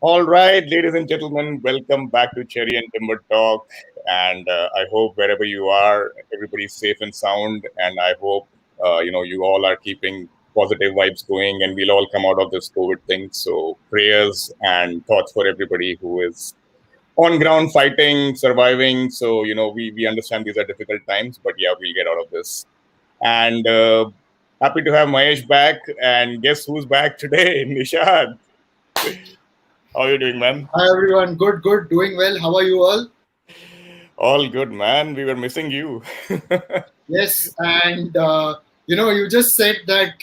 All right, ladies and gentlemen, welcome back to Cherry and Timber Talk. And I hope wherever you are, everybody's safe and sound. And I hope you all are keeping positive vibes going, and we'll all come out of this COVID thing. So prayers and thoughts for everybody who is on ground fighting, surviving. So we understand these are difficult times, but yeah, we'll get out of this. And happy to have Mahesh back. And guess who's back today? Nishad. How are you doing, man? Hi everyone, good, doing well. How are you all? All good, man. We were missing you. Yes, and you just said that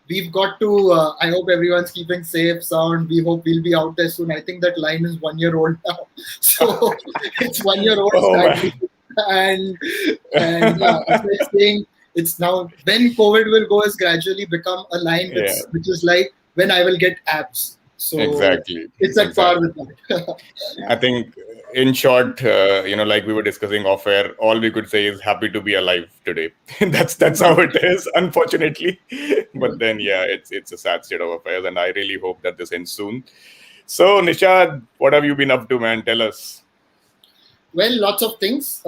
we've got to. I hope everyone's keeping safe, sound. We hope we'll be out there soon. I think that line is 1 year old now, so it's 1 year old Oh, man. sadly, and yeah, it's like saying it's now when COVID will go has gradually become a line Yeah, which is like when I will get abs. So exactly. it's at par Exactly. with that. I think, in short, like we were discussing off air, all we could say is happy to be alive today. That's how it is, unfortunately. But then, yeah, it's a sad state of affairs, and I really hope that this ends soon. So, Nishad, what have you been up to, man? Tell us. Well, lots of things.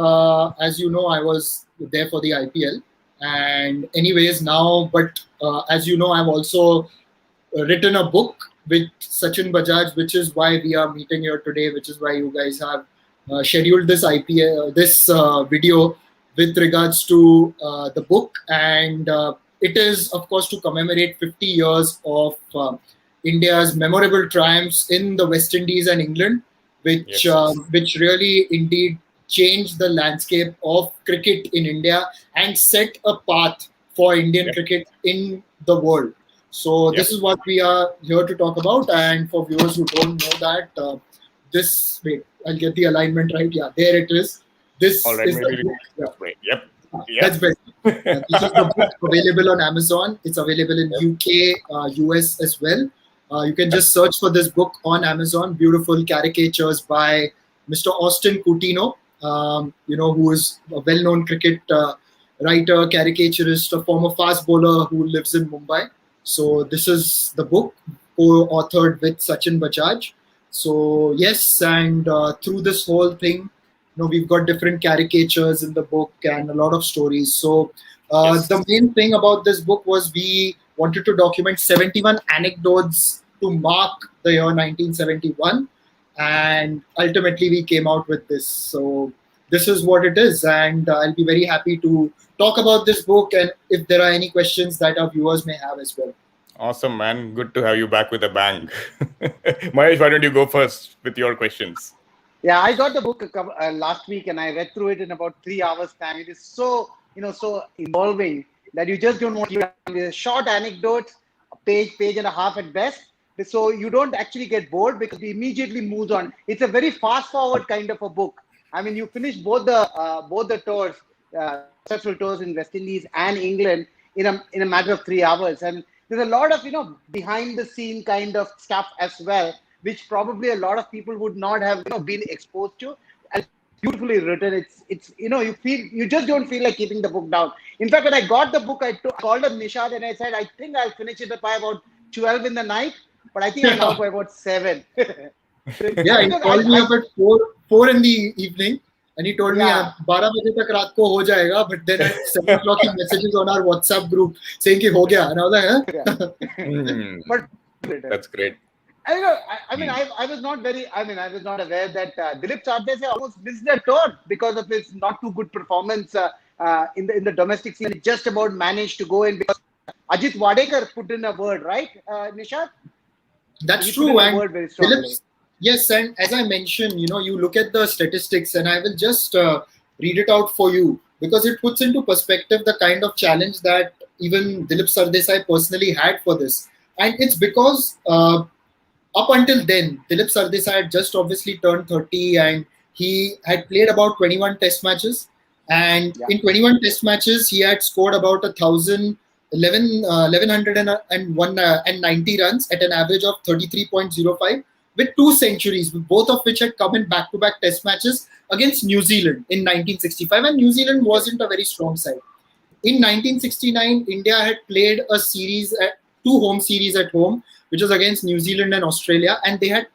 As you know, I was there for the IPL, and anyways, now. But as you know, I've also written a book with Sachin Bajaj, which is why we are meeting here today. Which is why you guys have scheduled this IPL, this video with regards to the book, and it is, of course, to commemorate 50 years of India's memorable triumphs in the West Indies and England, which Yes, yes. which really indeed changed the landscape of cricket in India and set a path for Indian Yep, cricket in the world. So yep. this is what we are here to talk about. And for viewers who don't know that, this wait, I'll get the alignment right. Yeah, there it is. All This right, is maybe the we book. Yeah, wait. Yep, that's yep. better. This is the book available on Amazon. It's available in Yep. UK, US as well. You can just search for this book on Amazon. Beautiful caricatures by Mr. Austin Coutinho, who is a well-known cricket writer, caricaturist, a former fast bowler who lives in Mumbai. So this is the book co-authored with Sachin Bajaj. So yes, and through this whole thing, we've got different caricatures in the book and a lot of stories. So Yes. the main thing about this book was we wanted to document 71 anecdotes to mark the year 1971, and ultimately we came out with this. So this is what it is, and I'll be very happy to talk about this book and if there are any questions that our viewers may have as well. Awesome, man. Good to have you back with a bang. Mahesh, why don't you go first with your questions? Yeah, I got the book last week and I read through it in about 3 hours time. It is so, so involving that you just don't want to leave short anecdotes, a page and a half at best. So you don't actually get bored because it immediately moves on. It's a very fast forward kind of a book. I mean, you finish both the tours, successful tours in West Indies and England in a matter of 3 hours. And there's a lot of behind the scene kind of stuff as well, which probably a lot of people would not have been exposed to. And it's beautifully written. It's you just don't feel like keeping the book down. In fact, when I got the book, I called up Nishad and I said I think I'll finish it by about 12 in the night, but I think I'm out by about 7. Yeah, he Because called me up at four in the evening, and he told me yeah, 12 बजे तक रात को हो जाएगा. But then at 7 o'clock he messages on our WhatsApp group saying कि हो गया, and I was like, huh? Hmm, but that's great. I mean, Hmm. I was not very, I was not aware that Dilip Sardesai almost missed the tour because of his not too good performance in the domestic scene. He just about managed to go in because Ajit Wadekar put in a word, right, Nishad? That's He put true. in a And word very strongly. Phillips, yes, and as I mentioned, you look at the statistics, and I will just read it out for you because it puts into perspective the kind of challenge that even Dilip Sardesai personally had for this. And it's because up until then, Dilip Sardesai had just obviously turned 30 and he had played about 21 test matches. And Yeah. in 21 test matches, he had scored about 1,190 runs at an average of 33.05 with two centuries, both of which had come in back to back test matches against New Zealand in 1965. And New Zealand Yep. wasn't a very strong side. In 1969, India had played two home series at home, which was against New Zealand and Australia, and they had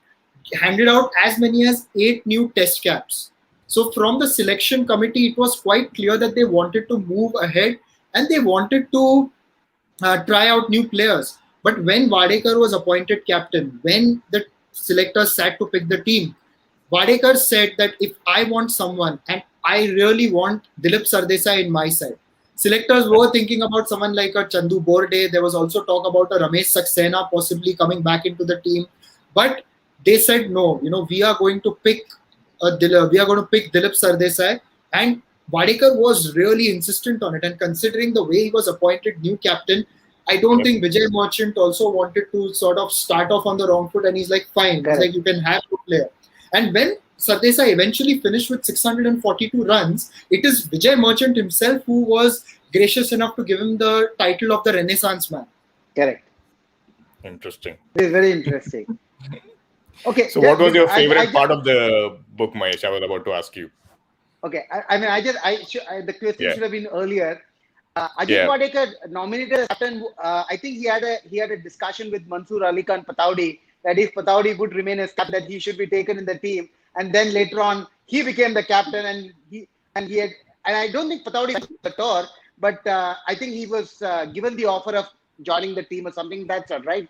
handed out as many as 8 new test caps. So from the selection committee, it was quite clear that they wanted to move ahead and they wanted to try out new players. But when Vadekar was appointed captain, when the selectors sat to pick the team, Vadekar said that if I want someone and I really want Dilip Sardesai in my side, selectors were thinking about someone like a Chandu Borde. There was also talk about a Ramesh Saxena possibly coming back into the team, but they said no. We are going to pick Dilip Sardesai, and Vadekar was really insistent on it. And considering the way he was appointed new captain, I don't think Vijay Merchant also wanted to sort of start off on the wrong foot. And he's like, fine. He's like, you can have a player. And when Sardesai eventually finished with 642 runs, it is Vijay Merchant himself who was gracious enough to give him the title of the Renaissance man. Correct. Interesting. It is very interesting. Okay. So what was your favorite part of the book, Mahesh? I was about to ask you. Okay. The question should have been earlier. Ajit Vadekar nominated as captain. I think he had a discussion with Mansoor Ali Khan Pataudi that if Pataudi would remain as captain, that he should be taken in the team. And then later on, he became the captain, and I don't think Pataudi was the tour, but I think he was given the offer of joining the team or something. That's all right.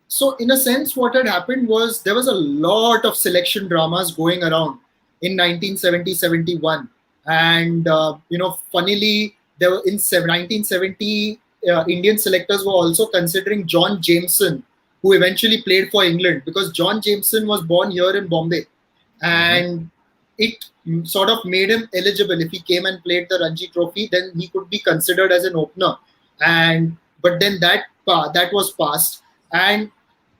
So in a sense, what had happened was there was a lot of selection dramas going around in 1970-71. And, funnily, there were in 1970, Indian selectors were also considering John Jameson, who eventually played for England, because John Jameson was born here in Bombay. And it sort of made him eligible. If he came and played the Ranji Trophy, then he could be considered as an opener. But then that was passed. And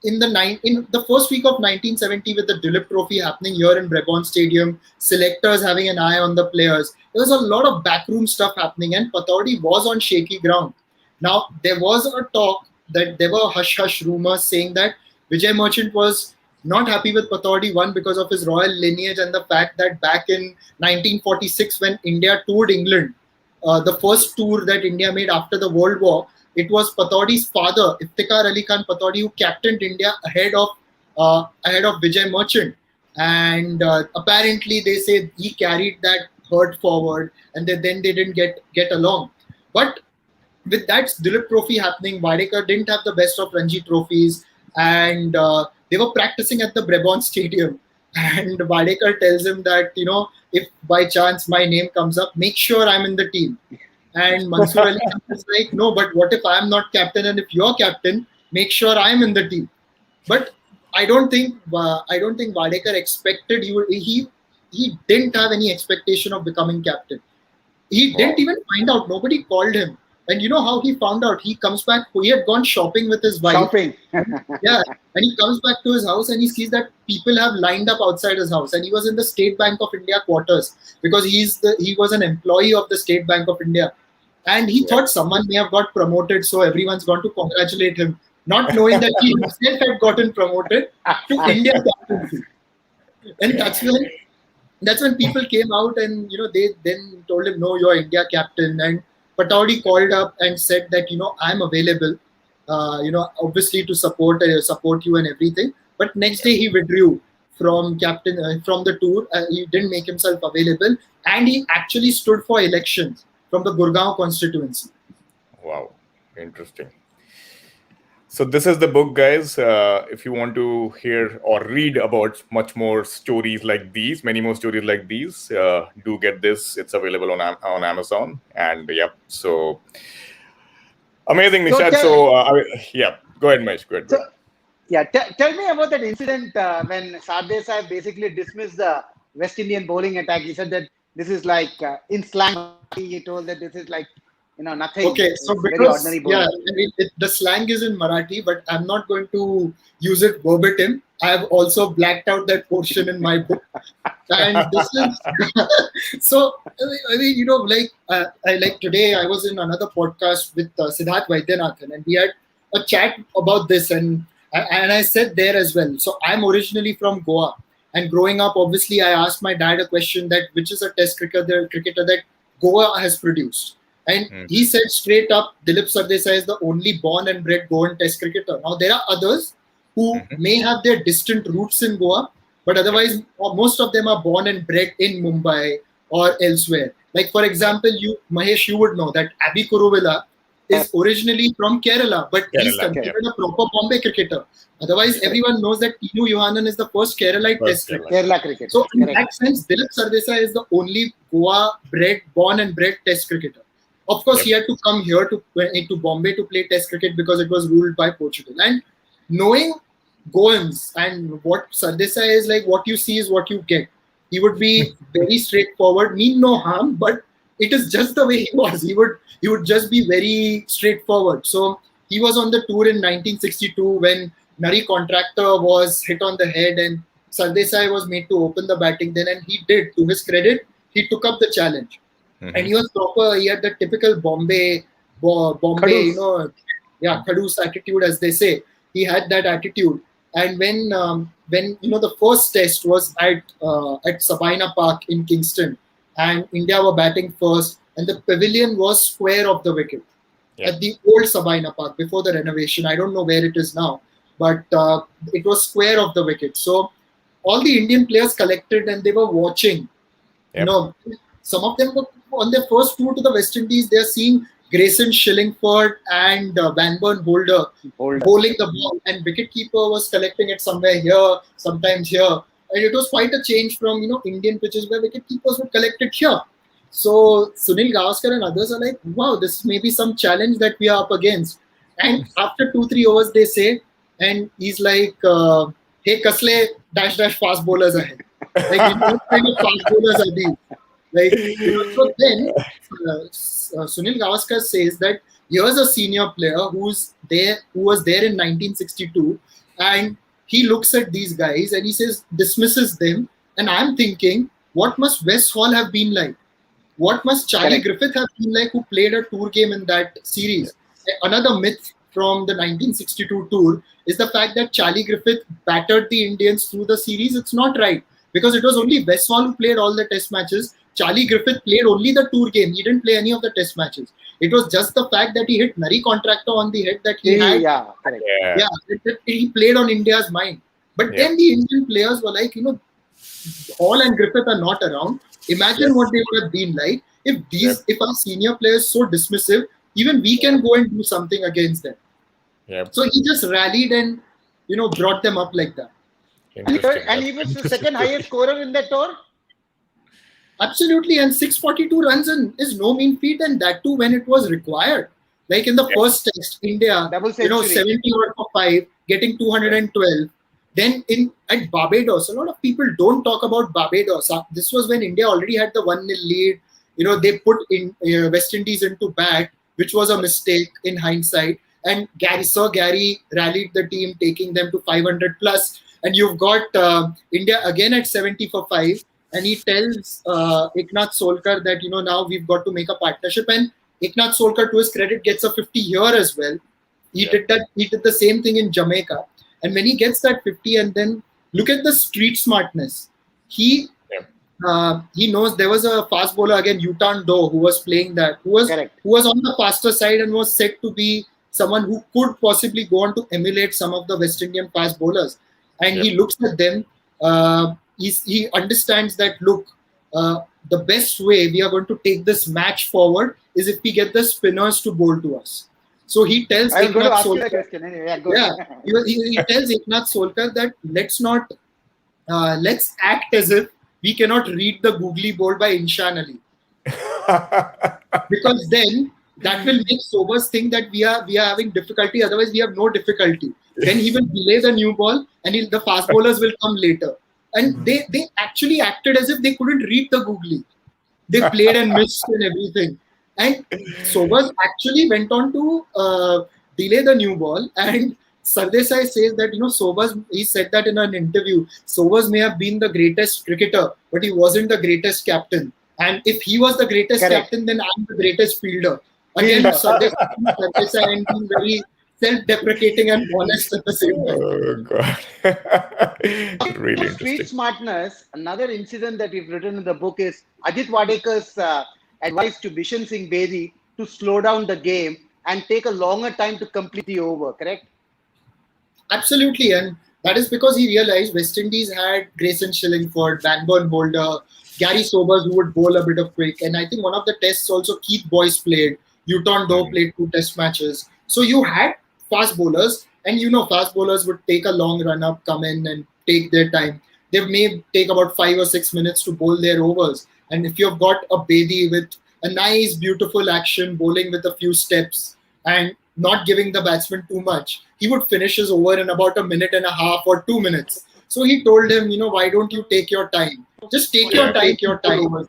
in the first week of 1970, with the Dilip Trophy happening here in Brabourne Stadium, selectors having an eye on the players, there was a lot of backroom stuff happening, and Pataudi was on shaky ground. Now, there was a talk that there were hush-hush rumors saying that Vijay Merchant was not happy with Pataudi, one, because of his royal lineage and the fact that back in 1946, when India toured England, the first tour that India made after the World War, it was Pataudi's father, Iftikhar Ali Khan Pataudi, who captained India ahead of Vijay Merchant. And apparently they say he carried that herd forward, and then they didn't get along. But with that Dilip Trophy happening, Vadekar didn't have the best of Ranji trophies, and they were practicing at the Brabourne Stadium. And Vadekar tells him that, if by chance my name comes up, make sure I'm in the team. And Mansoor Ali is like, no, but what if I'm not captain, and if you're captain, make sure I'm in the team. But I don't think Vadekar expected he didn't have any expectation of becoming captain. He didn't even find out. Nobody called him. And you know how he found out? He comes back. He had gone shopping with his wife. Shopping. Yeah. And he comes back to his house and he sees that people have lined up outside his house. And he was in the State Bank of India quarters, because he was an employee of the State Bank of India. And he thought someone may have got promoted, so everyone's gone to congratulate him, not knowing that he himself had gotten promoted to India captaincy. And that's when people came out and they then told him, no, you're India captain. And Pataudi called up and said that I'm available, obviously to support you and everything. But next day he withdrew from from the tour. He didn't make himself available, and he actually stood for elections from the Gurgaon constituency. Wow, interesting. So this is the book, guys. If you want to hear or read about much more stories like these, many more stories like these, do get this. It's available on Amazon. And so amazing, Nishad. Go ahead, Mahesh. Go ahead. Tell me about that incident when Sardesai basically dismissed the West Indian bowling attack. He said that this is like, in slang, he told that this is like, nothing. Okay, so because the slang is in Marathi, but I'm not going to use it verbatim. I have also blacked out that portion in my book, and this is so. I mean, like today, I was in another podcast with Siddharth Vaidyanathan, and we had a chat about this, and I said there as well. So I'm originally from Goa, and growing up, obviously, I asked my dad a question that which is a Test cricketer that Goa has produced. And he said straight up, Dilip Sardesai is the only born and bred Goan Test cricketer. Now, there are others, who Mhm. may have their distant roots in Goa, but otherwise most of them are born and bred in Mumbai or elsewhere. Like for example, you Mahesh, you would know that Abhi Kuruvilla is originally from Kerala, but he's Kerala. Okay. Yep. considered a proper Bombay cricketer. Otherwise, Yep. everyone knows that Tinu Yohanan is the first Keralite First Test Kerala. cricketer. Kerala cricketer. So in Correct. that sense, Dilip Sardesai is the only Goa born and bred Test cricketer. Of course, Yep. he had to come here to Bombay to play Test cricket because it was ruled by Portugal. And knowing Goans and what Sardesai is like, what you see is what you get. He would be very straightforward, mean no harm, but it is just the way he was. He would just be very straightforward. So he was on the tour in 1962 when Nari Contractor was hit on the head and Sardesai was made to open the batting then, and he did. To his credit, he took up the challenge, and Mhm. he was proper. He had the typical Bombay, Khadus. yeah, Khadus attitude, as they say. He had that attitude, and when the first test was at Sabina Park in Kingston, and India were batting first, and the pavilion was square of the wicket Yep. at the old Sabina Park before the renovation. I don't know where it is now, but it was square of the wicket. So all the Indian players collected and they were watching. You Yep. know, some of them were on their first tour to the West Indies. They are seeing Grayson Shillingford and Van Burn Holder Holder. bowling the ball, and wicketkeeper was collecting it somewhere here, sometimes here. And it was quite a change from Indian pitches where wicketkeepers would collect it here. So Sunil Gavaskar and others are like, wow, this may be some challenge that we are up against. And after 2-3 overs, they say, and he's like, hey, Kasle, dash dash fast bowlers ahead. Like, what kind of fast bowlers are these? Like, so then Sunil Gavaskar says that here's a senior player who was there in 1962, and he looks at these guys and he says, dismisses them. And I'm thinking, what must West Hall have been like? What must Charlie Correct. Griffith have been like, who played a tour game in that series? Another myth from the 1962 tour is the fact that Charlie Griffith battered the Indians through the series. It's not right, because it was only Westphal who played all the test matches. Charlie Griffith played only the tour game. He didn't play any of the test matches. It was just the fact that he hit Nari Contractor on the head that he had. Yeah, correct. Yeah. Yeah, he played on India's mind. But Yeah. then the Indian players were like, Hall and Griffith are not around. Imagine Yes. what they would have been like if Yep. if our senior players so dismissive, even we can go and do something against them. Yep. So he just rallied and brought them up like that. Interesting. And he was the second highest scorer in that tour. Absolutely, and 642 runs is no mean feat, and that too when it was required. Like in the Yeah. first test, India, Double century. 70 odd for 5, getting 212. Then at Barbados, a lot of people don't talk about Barbados. This was when India already had the 1-0 lead. They put in West Indies into bat, which was a mistake in hindsight. And Sir Gary rallied the team, taking them to 500 plus. And you've got India again at 70 for 5. And he tells Eknath Solkar that, now we've got to make a partnership. And Eknath Solkar, to his credit, gets a 50 here as well. He did that. He did the same thing in Jamaica. And when he gets that 50, and then look at the street smartness. He knows there was a fast bowler again, Utan Do, who was playing that, who was on the faster side and was said to be someone who could possibly go on to emulate some of the West Indian fast bowlers. And he looks at them. He understands that, look, the best way we are going to take this match forward is if we get the spinners to bowl to us. So he tells I was going to Eknath ask you that Solkar, question. Anyway, he tells Eknath Solkar that let's act as if we cannot read the googly board by Inshan Ali, because then that will make Sobers think that we are having difficulty. Otherwise, we have no difficulty. Then he will delay the new ball, and the fast bowlers will come later. And they actually acted as if they couldn't read the googly. They played and missed and everything. And Sobers actually went on to delay the new ball. And Sardesai says that, Sobers, he said that in an interview, Sobers may have been the greatest cricketer, but he wasn't the greatest captain. And if he was the greatest captain, then I'm the greatest fielder. Again, Sardesai and being very self-deprecating and honest at the same time. Oh, God. Really interesting. Street smartness, another incident that we've written in the book is Ajit Wadekar's advice to Bishan Singh Bedi to slow down the game and take a longer time to complete the over, correct? Absolutely, and that is because he realized West Indies had Grayson Shillingford, Vanburn Holder, Gary Sobers who would bowl a bit of quick, and I think one of the tests also Keith Boyce played. Uton Doe Mhm. played 2 test matches, so you had fast bowlers, and fast bowlers would take a long run up, come in and take their time. They may take about 5 or 6 minutes to bowl their overs, and if you've got a Bedi with a nice, beautiful action, bowling with a few steps, and not giving the batsman too much, he would finish his over in about a minute and a half or 2 minutes. So he told him, why don't you take your time? Just take your Yeah. time to bowl overs.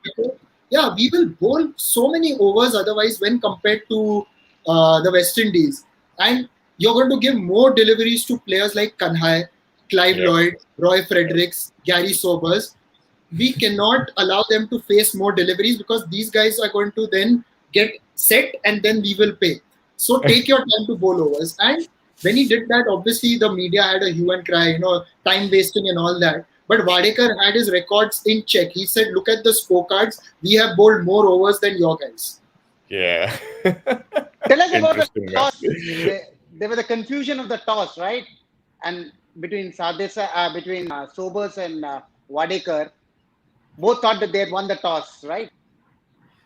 Yeah, we will bowl so many overs otherwise when compared to the West Indies. And you're going to give more deliveries to players like Kanhai, Clive Yeah. Lloyd, Roy Fredericks, Gary Sobers. We cannot allow them to face more deliveries because these guys are going to then get set and then we will pay. So take your time to bowl overs. And when he did that, obviously the media had a hue and cry, time wasting and all that. But Wadekar had his records in check. He said, look at the scorecards. We have bowled more overs than your guys. Yeah. Tell us about the Interesting, man. toss. There was a confusion of the toss, right? And between Sobers and Wadekar, both thought that they had won the toss, right?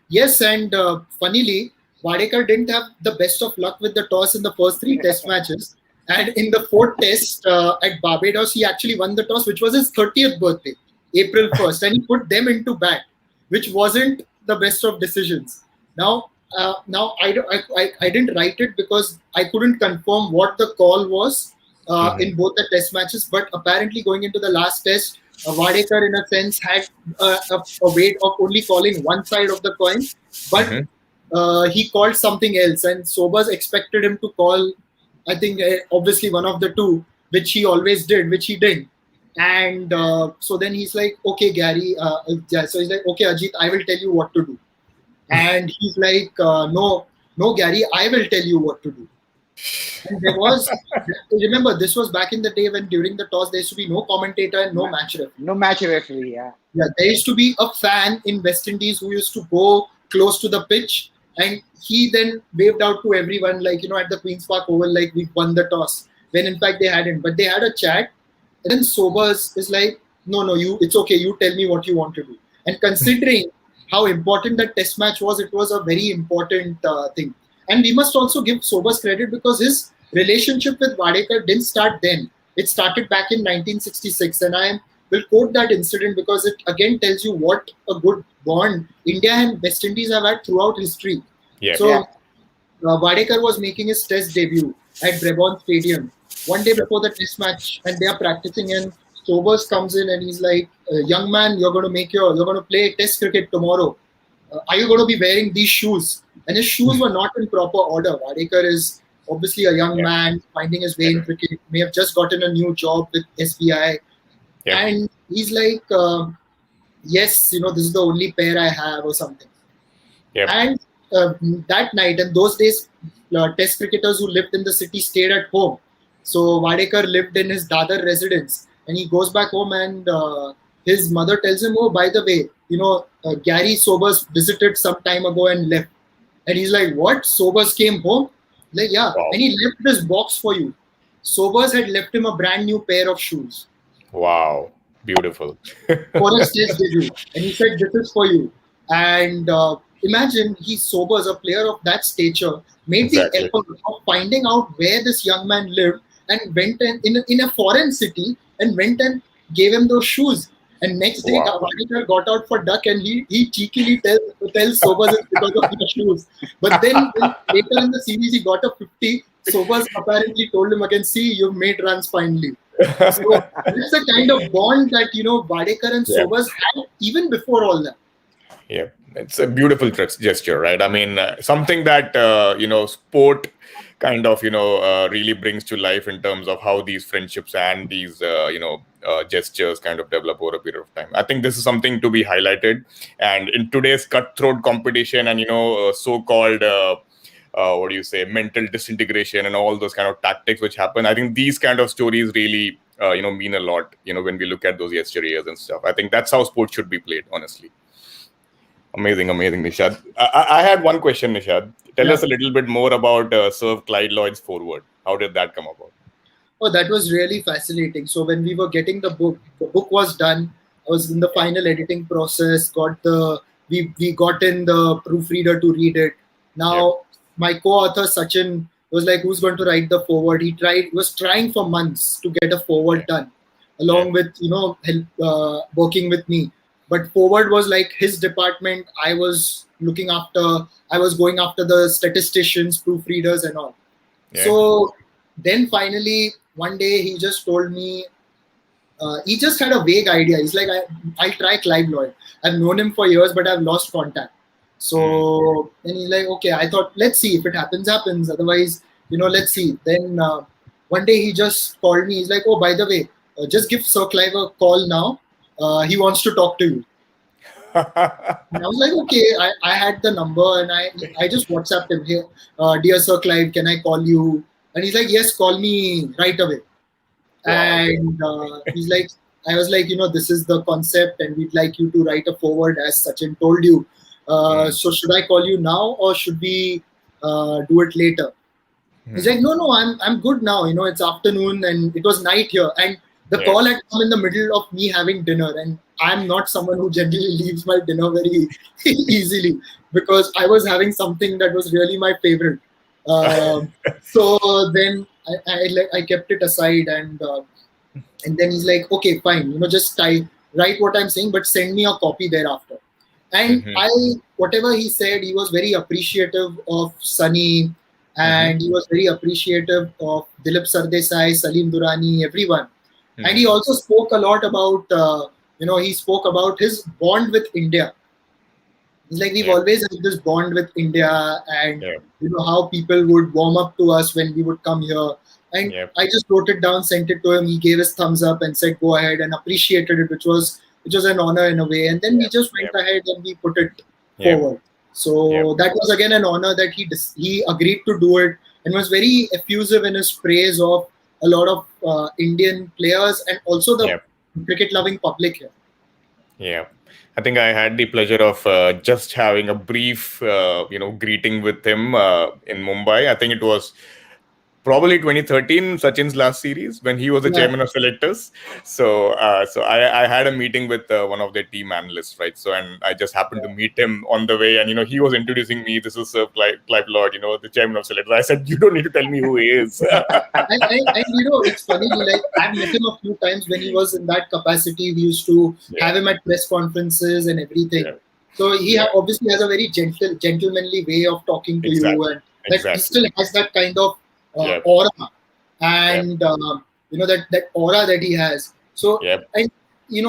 Yes, and funnily, Wadekar didn't have the best of luck with the toss in the first three test matches. And in the fourth test at Barbados, he actually won the toss, which was his 30th birthday, April 1st. And he put them into bat, which wasn't the best of decisions. Now I didn't write it because I couldn't confirm what the call was Mhm. in both the test matches. But apparently, going into the last test, Wadekar, in a sense, had a weight of only calling one side of the coin, but Mhm. he called something else, and Sobers expected him to call, I think, obviously one of the two, which he always did, which he didn't. And so then he's like, okay, Gary. Yeah, so he's like, okay, Ajit, I will tell you what to do. And he's like, no, Gary, I will tell you what to do. And there was, remember, this was back in the day when during the toss there used to be no commentator and no Ma- match referee. No match referee, yeah. Yeah, there used to be a fan in West Indies who used to go close to the pitch, and he then waved out to everyone, like, at the Queen's Park Oval, like, we won the toss, when in fact they hadn't. But they had a chat, and then Sobers is like, no, it's okay, you tell me what you want to do. And considering how important that test match was, it was a very important thing. And we must also give Sobers credit because his relationship with Wadekar didn't start then. It started back in 1966, and I will quote that incident because it again tells you what a good bond India and West Indies have had throughout history. Yeah. Yeah. So Wadekar was making his test debut at Brabant Stadium one day before the test match, and they are practicing. And Sobers comes in and he's like, "Young man, you're going to play test cricket tomorrow. Are you going to be wearing these shoes?" And his shoes were not in proper order. Wadekar is obviously a young Yeah. man finding his way Yeah. in cricket. May have just gotten a new job with SBI, Yeah. and he's like, yes, this is the only pair I have or something. Yeah. And that night, and those days, test cricketers who lived in the city stayed at home. So Wadekar lived in his Dadar residence, and he goes back home, and his mother tells him, "Oh, by the way, Gary Sobers visited some time ago and left." And he's like, "What? Sobers came home?" Like, yeah, Wow. and he left this box for you. Sobers had left him a brand new pair of shoes Wow. Beautiful. for his test debut, and he said, "This is for you." And imagine he Sobers, a player of that stature, made the Exactly. effort of finding out where this young man lived and went in a foreign city and went and gave him those shoes. And next day, Wow. Wadekar got out for duck, and he cheekily tells Sobers it's because of the shoes. But then later in the series, he got a 50. Sobers apparently told him again, "See, you've made runs finally." So it's a kind of bond that Wadekar and Yeah. Sobers had even before all that. Yeah, it's a beautiful gesture, right? I mean, something that sport kind of really brings to life in terms of how these friendships and these gestures kind of develop over a period of time. I think this is something to be highlighted. And in today's cutthroat competition and so-called what do you say, mental disintegration and all those kind of tactics which happen, I think these kind of stories really mean a lot. When we look at those yesteryears and stuff, I think that's how sports should be played, honestly. Amazing, amazing, Nishad. I had one question, Nishad. Tell Yeah. us a little bit more about Sir Clyde Lloyd's forward. How did that come about? Oh, that was really fascinating. So when we were getting the book was done. I was in the Yeah, final editing process. We got in the proofreader to read it. yeah, Now my co-author Sachin was like, "Who's going to write the forward?" Was trying for months to get a yeah, forward done, yeah, along with working with me. But forward was like his department. I was going after the statisticians, proofreaders, and all. yeah. So then finally, one day he just told me, he just had a vague idea. He's like, I'll try Clive Lloyd. I've known him for years, but I've lost contact. Mm. So then he's like, okay, I thought, let's see. If it happens, happens. Otherwise, let's see. Then one day he just called me. He's like, oh, by the way, just give Sir Clive a call now. He wants to talk to you. And I was like, okay, I had the number and I just WhatsApped him here, dear Sir Clive, can I call you? And he's like, yes, call me right away. Wow. And he's like, I was like, this is the concept, and we'd like you to write a forward as Sachin told you. Mm. So should I call you now or should we do it later? He's Mm. like, no, I'm good now. It's afternoon and it was night here. And the Yeah. call had come in the middle of me having dinner. And I'm not someone who generally leaves my dinner very easily because I was having something that was really my favorite. So then I kept it aside and then he's like, okay, fine, just write what I'm saying, but send me a copy thereafter. And Mm-hmm. whatever he said, he was very appreciative of Sunny, Mm-hmm. and he was very appreciative of Dilip Sardesai, Salim Durrani, everyone. And he Mm. also spoke a lot about, he spoke about his bond with India. It's like we've Yeah. always had this bond with India, and Yeah. how people would warm up to us when we would come here. And Yeah. I just wrote it down, sent it to him. He gave his thumbs up and said, "Go ahead," and appreciated it, which was an honor in a way. And then Yeah. we just Yeah. went ahead and we put it Yeah. forward. Yeah. So that was again an honor that he agreed to do it and was very effusive in his praise of a lot of Indian players and also the Yeah. cricket loving public here. Yeah. I think I had the pleasure of just having a brief, greeting with him in Mumbai. I think it was probably 2013, Sachin's last series when he was the Yeah. chairman of selectors. So I had a meeting with one of their team analysts, right? So and I just happened to meet him on the way, and he was introducing me. This is Clive Lord, the chairman of selectors. I said, you don't need to tell me who he is. And it's funny, like I've met him a few times when he was in that capacity. We used to Yeah, have him at press conferences and everything. yeah, So he yeah. obviously has a very gentlemanly way of talking to you, Exactly, and that he exactly. still has that kind of Yeah, aura, yeah, and that aura that he has. So yeah. and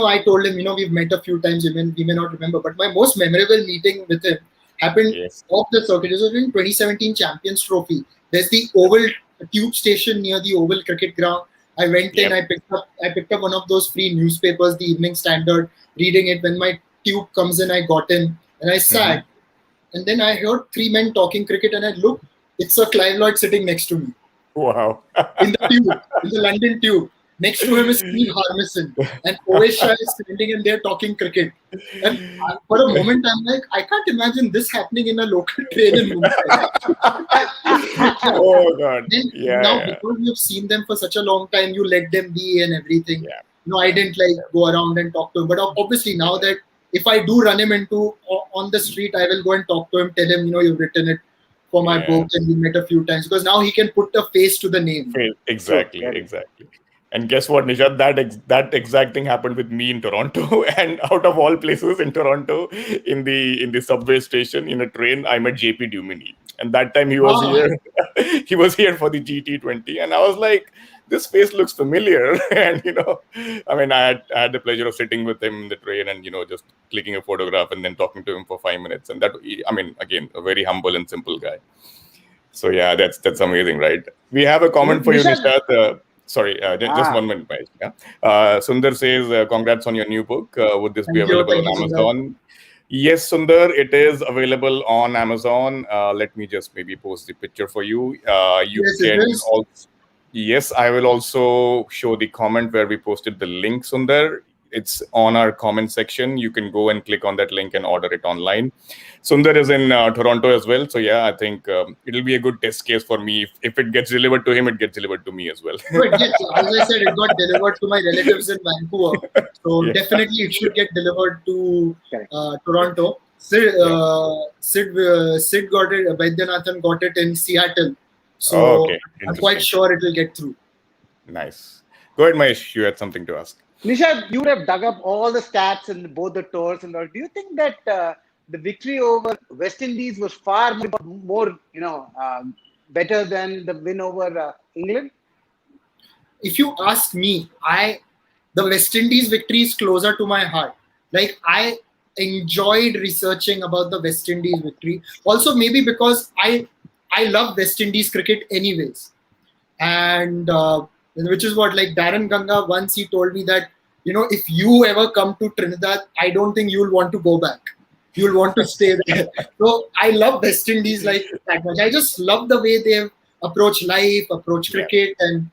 I told him, we've met a few times. We may not remember, but my most memorable meeting with him happened Yes. off the circuit. This was in 2017 Champions Trophy. There's the Oval tube station near the Oval cricket ground. I went in. Yep. I picked up one of those free newspapers, the Evening Standard, reading it. When my tube comes in, I got in and I Hmm. sat. And then I heard three men talking cricket, and I looked. It's Sir Clive Lloyd sitting next to me Wow. in the tube, in the London tube. Next to him is Steve Harmison, and Ovesh Shah is standing in there talking cricket. And for a moment, I'm like, I can't imagine this happening in a local train in Mumbai. Yeah. Oh God. Then Yeah, now, yeah, because you've seen them for such a long time, you let them be and everything. yeah, I didn't like go around and talk to him. But obviously, now yeah, that if I do run him into on the street, I will go and talk to him, tell him, you've written it for my yeah. book and we met a few times because now he can put a face to the name. True. Exactly, Very. exactly. And guess what, Nishad? That exact thing happened with me in Toronto, and out of all places in Toronto, in the subway station in a train, I met JP Dumini, and that time he was Ah, here. He was here for the GT20, and I was like, this face looks familiar, and I mean, I had the pleasure of sitting with him in the train, and just clicking a photograph and then talking to him for 5 minutes, and that, I mean, again, a very humble and simple guy. So yeah, that's amazing, right? We have a comment for you, Nishad. Nishad. Sorry, just Ah, 1 minute, Mahesh. Yeah. Sundar says, "Congrats on your new book. Would this be available thank you, on Sundar. Amazon?" Yes, Sundar, it is available on Amazon. Let me just maybe post the picture for you. You Yes, it can is. also. Yes, I will also show the comment where we posted the link, Sundar. it's on our comment section. You can go and click on that link and order it online. Sundar is in Toronto as well. So yeah, I think it'll be a good test case for me. If it gets delivered to him, it gets delivered to me as well. No, it gets, as I said, it got delivered to my relatives in Vancouver. So Yeah. definitely it should get delivered to Correct. Toronto. Sid got it, Vaidyanathan got it in Seattle. So Oh, okay. I'm quite Interesting. sure it will get through. Nice. Go ahead, Mahesh. You had something to ask. Nishad, you would have dug up all the stats in both the tours and all. Do you think that the victory over West Indies was far more, better than the win over England? If you ask me, the West Indies victory is closer to my heart. Like, I enjoyed researching about the West Indies victory. Also, maybe because I love West Indies cricket anyways, and which is what, like, Darren Ganga once he told me that, if you ever come to Trinidad, I don't think you'll want to go back. You'll want to stay there. So I love West Indies like that much. I just love the way they approach life, approach Yeah. cricket, and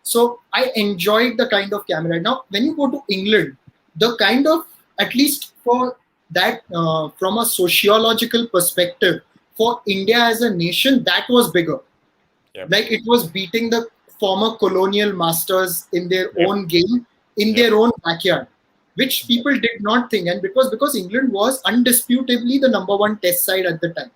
so I enjoyed the kind of camera. Now, when you go to England, the kind of, at least for that, from a sociological perspective, for India as a nation, that was bigger. Yep. Like, it was beating the former colonial masters in their Yep. own game, in Yep. their own backyard, which people did not think. And because England was undisputably the number one test side at the time,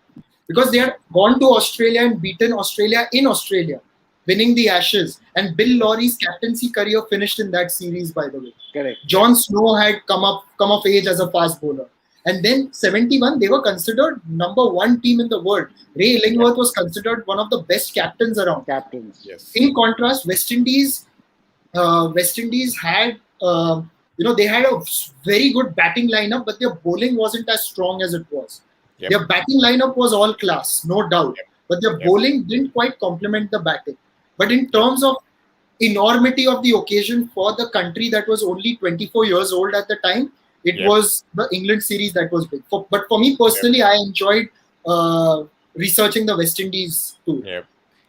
because they had gone to Australia and beaten Australia in Australia, winning the Ashes. And Bill Lawry's captaincy career finished in that series, by the way. Correct. John Snow had come of age as a fast bowler. And then 71, they were considered number one team in the world. Ray Illingworth was considered one of the best captains around. Captains. Yes. In contrast, West Indies had, they had a very good batting lineup, but their bowling wasn't as strong as it was. Yep. Their batting lineup was all class, no doubt, Yep. but their Yep. bowling didn't quite complement the batting. But in terms of enormity of the occasion for the country that was only 24 years old at the time, it Yep. was the England series that was big. But for me personally, I enjoyed researching the West Indies too. Yeah.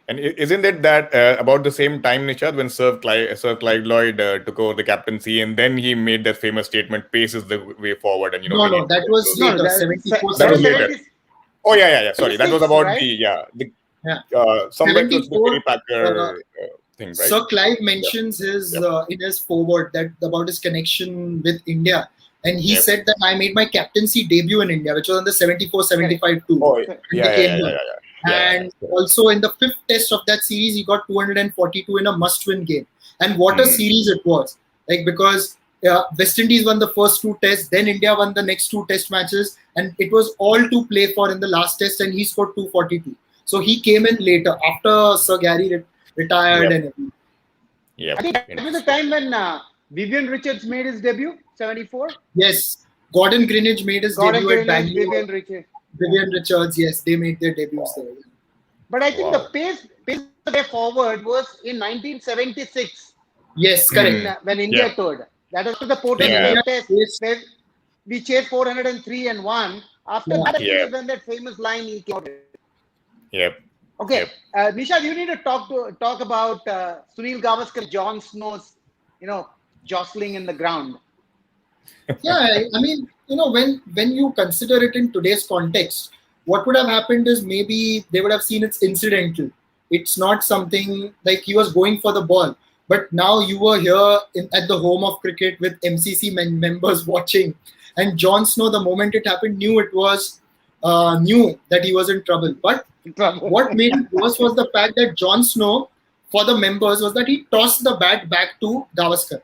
And isn't it that about the same time, Nishad, when Sir Clive Lloyd took over the captaincy, and then he made that famous statement, "Pace is the way forward," and No, that was No, later, that- 74, That was 75. later. Oh yeah. Sorry, that was 76, about right? somewhere close to the 74, Kerry Packer thing, right? Sir Clive mentions his in his foreword that about his connection with India, and he Yep. said that I made my captaincy debut in India, which was on the 74-75 tour. Oh And yeah. they came here. And Yeah. also in the fifth test of that series, he got 242 in a must-win game. And what a series it was! Like, because West Indies won the first two tests, then India won the next two test matches, and it was all to play for in the last test, and he scored 242. So he came in later after Sir Gary retired Yep. and everything. Yeah. I think that was the time when Vivian Richards made his debut, 74. Yes, Gordon Greenidge made his Gordon debut at Greenidge, Bangalore. Vivian Richards. Vivian Richards, yes, they made their debuts there. But I think Wow. the pace of the way forward was in 1976 Yes, correct. when India Yeah. toured. That was the Port When Yeah. India India test faced- where we chased 403 and won. After Yeah. that, I think Yeah. is when that famous line he came out with. Yep. Okay, Yep. Nishad, you need to talk about Sunil Gavaskar, Jon Snow's, jostling in the ground. Yeah, I mean, when you consider it in today's context, what would have happened is maybe they would have seen it's incidental. It's not something like he was going for the ball. But now you were here at the home of cricket with MCC members watching, and Jon Snow, the moment it happened, knew that he was in trouble. But what made it worse was the fact that Jon Snow, for the members, was that he tossed the bat back to Gavaskar.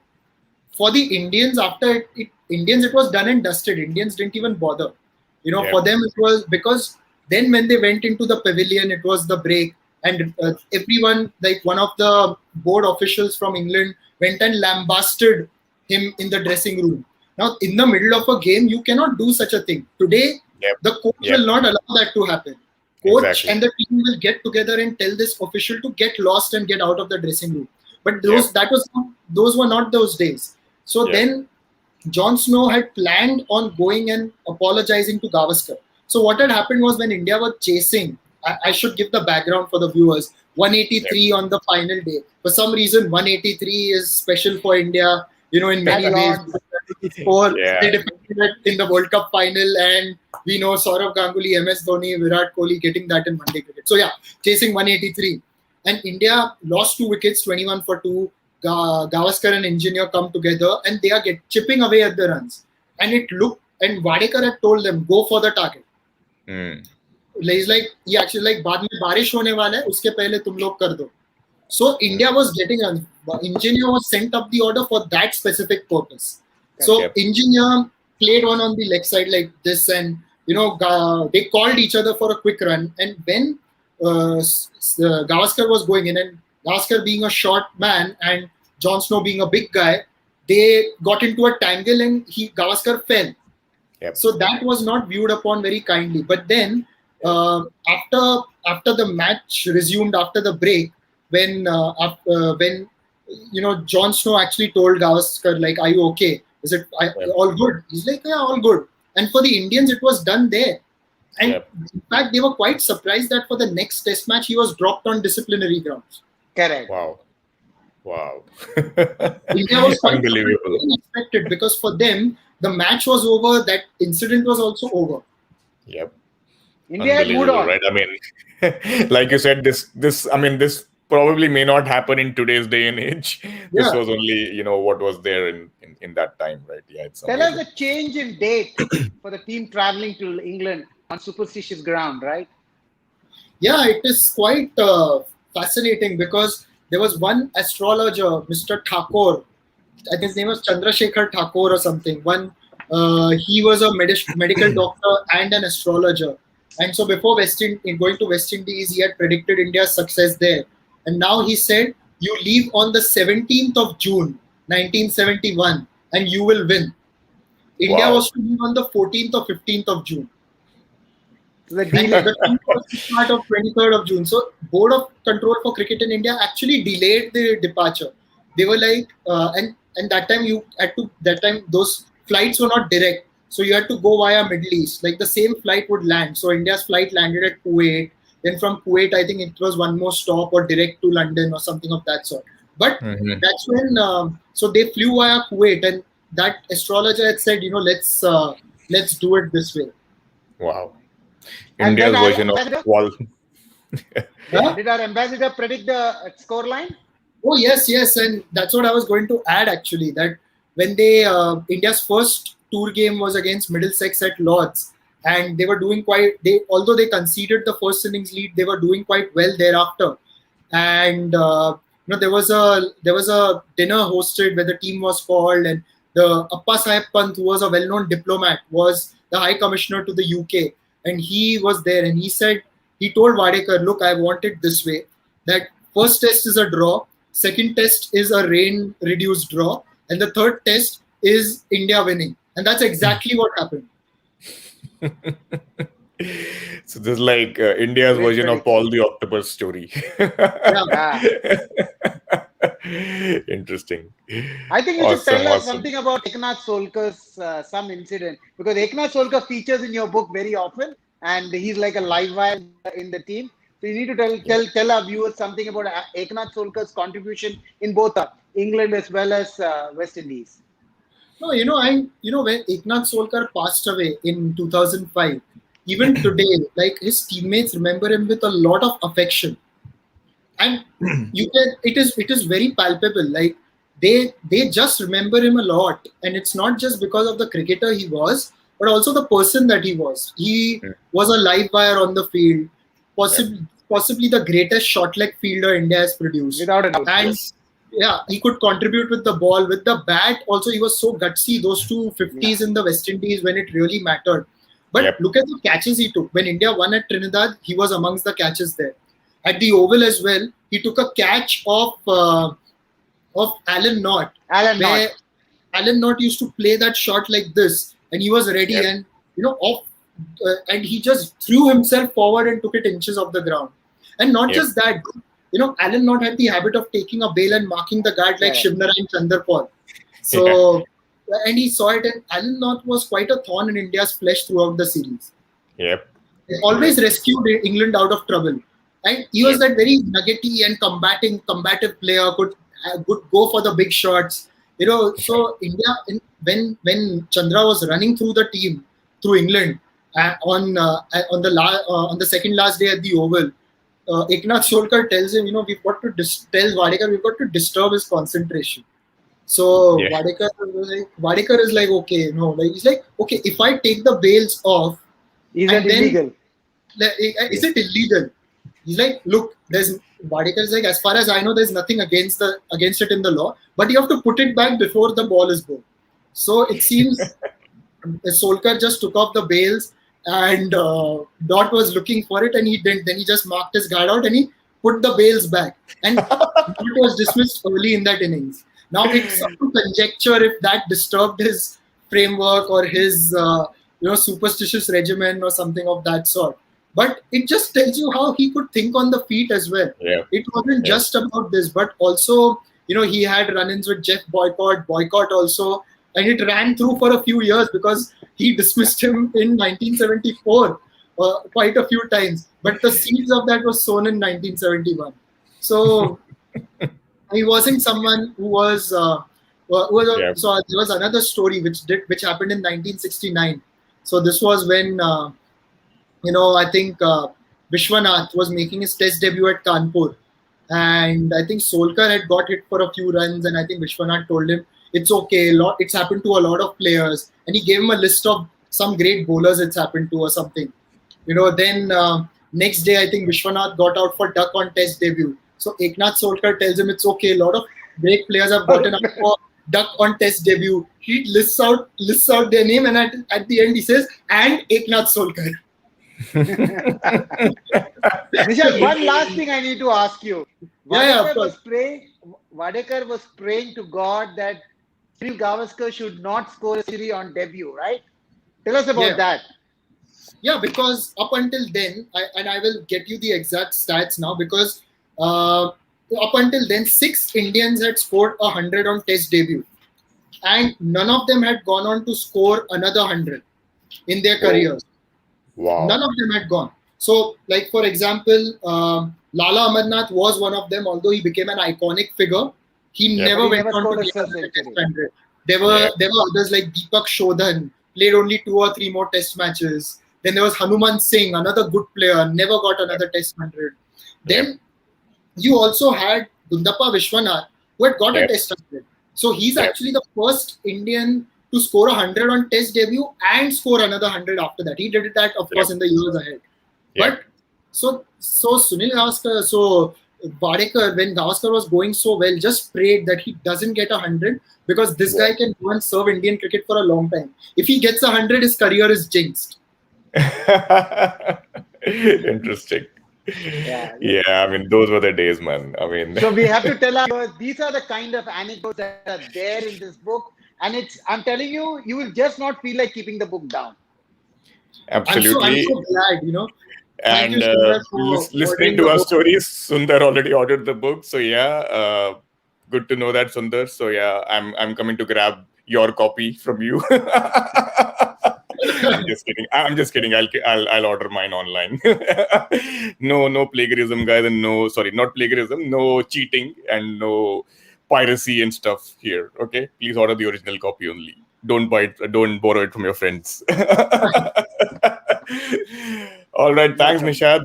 For the Indians, it was done and dusted. Indians didn't even bother. Yeah. For them it was, because then when they went into the pavilion, it was the break, and everyone, like one of the board officials from England, went and lambasted him in the dressing room. Now, in the middle of a game, you cannot do such a thing. Today, Yep. the coach Yep. will not allow that to happen. Coach Exactly. and the team will get together and tell this official to get lost and get out of the dressing room. But those were not those days. So then Jon Snow had planned on going and apologizing to Gavaskar. So what had happened was, when India was chasing, I should give the background for the viewers, 183 on the final day. For some reason, 183 is special for India. in many At ways. odds. They score, Yeah. they defeated it in the World Cup final, and we know Saurav Ganguly, MS Dhoni, Virat Kohli getting that in one-day cricket. So yeah, chasing 183, and India lost 2 wickets, 21 for 2. Gavaskar and Engineer come together, and they are chipping away at the runs. And it looked, and Wadekar had told them, go for the target. Mm. He's like, he actually like, बाद में बारिश होने वाला है, उसके पहले तुम लोग कर दो. So India was getting runs. Engineer was sent up the order for that specific purpose. So Yep. Engineer played one on the leg side like this, and they called each other for a quick run. And when Gavaskar was going in, and Gavaskar being a short man and Jon Snow being a big guy, they got into a tangle and Gavaskar fell. Yep. So that was not viewed upon very kindly. But then after the match resumed after the break, when Jon Snow actually told Gavaskar, like, "Are you okay? Is it all good?" He's like, "Yeah, all good." And for the Indians, it was done there. And Yep. in fact, they were quite surprised that for the next Test match, he was dropped on disciplinary grounds. Correct. Wow. India was quite Unbelievable. unexpected, because for them, the match was over. That incident was also over. Yep. India had moved Unbelievable, on. right? I mean, like you said, this probably may not happen in today's day and age. This Yeah. was only, what was there in that time, right? Yeah, it's Tell us amazing. the change in date for the team traveling to England on superstitious ground, right? Yeah, it is quite fascinating, because there was one astrologer, Mr. Thakur. I think his name was Chandrasekhar Thakur or something. He was a medical doctor and an astrologer. And so before going to West Indies, he had predicted India's success there. And now he said, you leave on the 17th of June, 1971, and you will win. India Wow. was to leave on the 14th or 15th of June. So the And delay. the team was to start of 23rd of June. So Board of Control for Cricket in India actually delayed the departure. They were like, and that time those flights were not direct. So you had to go via Middle East. Like the same flight would land. So India's flight landed at Kuwait. Then from Kuwait, I think it was one more stop or direct to London or something of that sort. But Mhm. that's when, so they flew via Kuwait, and that astrologer had said, let's do it this way. Wow. And India's then our version of ambassador, wall. Huh? did our ambassador predict the score line? Oh yes, and that's what I was going to add actually. That when India's first tour game was against Middlesex at Lords, and they were doing although they conceded the first innings lead, they were doing quite well thereafter. And there was a dinner hosted where the team was called, and the Appa Saheb Pant, who was a well-known diplomat, was the High Commissioner to the UK, and he was there, and he told Wadekar, look, I want it this way, that first test is a draw, second test is a rain-reduced draw, and the third test is India winning. And that's exactly what happened. So this is like India's Great version of prediction. Paul the Octopus story. Yeah. Interesting. I think you should tell us Awesome. something about Eknath Solkar's some incident, because Eknath Solkar features in your book very often, and he's like a live wire in the team. So you need to tell our viewers something about Eknath Solkar's contribution in both England as well as West Indies. No, when Eknath Solkar passed away in 2005, even today, like his teammates remember him with a lot of affection, and it is very palpable. Like they just remember him a lot, and it's not just because of the cricketer he was, but also the person that he was. He was a live wire on the field, possibly the greatest short leg fielder India has produced, Without a doubt. and yeah, he could contribute with the ball, with the bat. Also, he was so gutsy. Those 250s in the West Indies when it really mattered. But look at the catches he took. When India won at Trinidad, he was amongst the catches there. At the Oval as well, he took a catch of Alan Knott. Alan Knott used to play that shot like this, and he was ready, and and he just threw himself forward and took it inches off the ground. And not just that, Alan Knott had the habit of taking a bail and marking the guard like Shivnarayan Chanderpaul. So, and he saw it, and Alan Knott was quite a thorn in India's flesh throughout the series. Yep. He always rescued England out of trouble. And he was that very nuggety and combative player, could go for the big shots. So India, when Chandra was running through the team through England on the second last day at the Oval, Eknath Sholkar tells him, we've got to tells Wadekar, we've got to disturb his concentration. So Yeah. Wadekar is like, okay, he's like, okay, if I take the bails off, Is and that then illegal? is it illegal? He's like, look, there's Wadekar is like, as far as I know, there's nothing against it in the law, but you have to put it back before the ball is bowled. So it seems Solkar just took off the bails, and Dot was looking for it, and he didn't. Then he just marked his guard out and he put the bails back, and Dot was dismissed early in that innings. Now it's up to conjecture if that disturbed his framework or his superstitious regimen or something of that sort. But it just tells you how he could think on the feet as well. Yeah. It wasn't Yeah. just about this, but also he had run-ins with Jeff Boycott also, and it ran through for a few years because he dismissed him in 1974 quite a few times. But the seeds of that was sown in 1971. So he wasn't someone who was. Yeah. So there was another story which happened in 1969. So this was when I think Vishwanath was making his test debut at Kanpur, and I think Solkar had got hit for a few runs, and I think Vishwanath told him it's okay. It's happened to a lot of players, and he gave him a list of some great bowlers it's happened to or something. Then next day I think Vishwanath got out for duck on test debut. So Eknath Solkar tells him it's okay. A lot of great players have gotten up for duck on test debut. He lists out their name, and at the end he says, and Eknath Solkar. Nishad, one last thing I need to ask you. Yeah, of Wadekar was praying to God that Sunil Gavaskar should not score a century on debut, right? Tell us about that. Yeah, because up until then, I will get you the exact stats now, because up until then, 6 Indians had scored 100 on test debut, and none of them had gone on to score another 100 in their careers. Wow. None of them had gone. So, like for example, Lala Amarnath was one of them. Although he became an iconic figure, he never went on to get a test 100. There were others like Deepak Shodhan, played only 2 or 3 more test matches. Then there was Hanuman Singh, another good player, never got another test 100. Then you also had Gundappa Vishwanath, who had got a test 100. So he's actually the first Indian to score 100 on test debut and score another 100 after that. He did that, of course, in the years ahead. But so Sunil Gavaskar, so Wadekar, when Gavaskar was going so well, just prayed that he doesn't get 100, because this guy can go and serve Indian cricket for a long time. If he gets 100, his career is jinxed. Interesting. Yeah, I mean, those were the days, man. I mean, so we have to tell our viewers, these are the kind of anecdotes that are there in this book, and I'm telling you, you will just not feel like keeping the book down. Absolutely. I'm so glad, And listening to our stories, Sundar already ordered the book. So good to know that, Sundar. So I'm coming to grab your copy from you. I'm just kidding. I'll order mine online. No plagiarism, guys, and not plagiarism, no cheating, and no piracy and stuff here. Okay, please order the original copy only. Don't borrow it from your friends. All right, thanks, Nishad.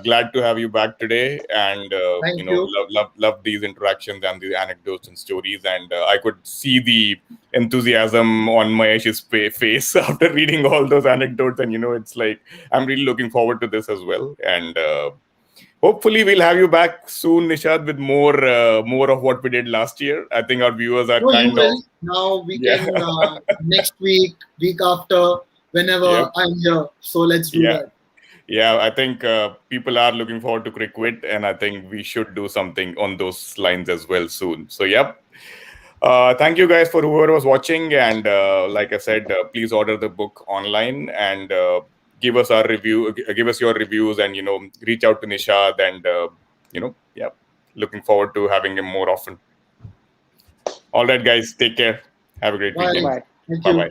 Glad to have you back today, and love these interactions and these anecdotes and stories. And I could see the enthusiasm on Mahesh's face after reading all those anecdotes, and it's like I'm really looking forward to this as well. And hopefully we'll have you back soon, Nishad, with more of what we did last year. I think our viewers are now we can next week after, whenever I'm here. So let's do that. Yeah, I think people are looking forward to Cricket, and I think we should do something on those lines as well soon. So, thank you guys for whoever was watching. And like I said, please order the book online and give us your reviews, and, reach out to Nishad, and, looking forward to having him more often. All right, guys, take care. Have a great weekend. Thank you. Bye-bye.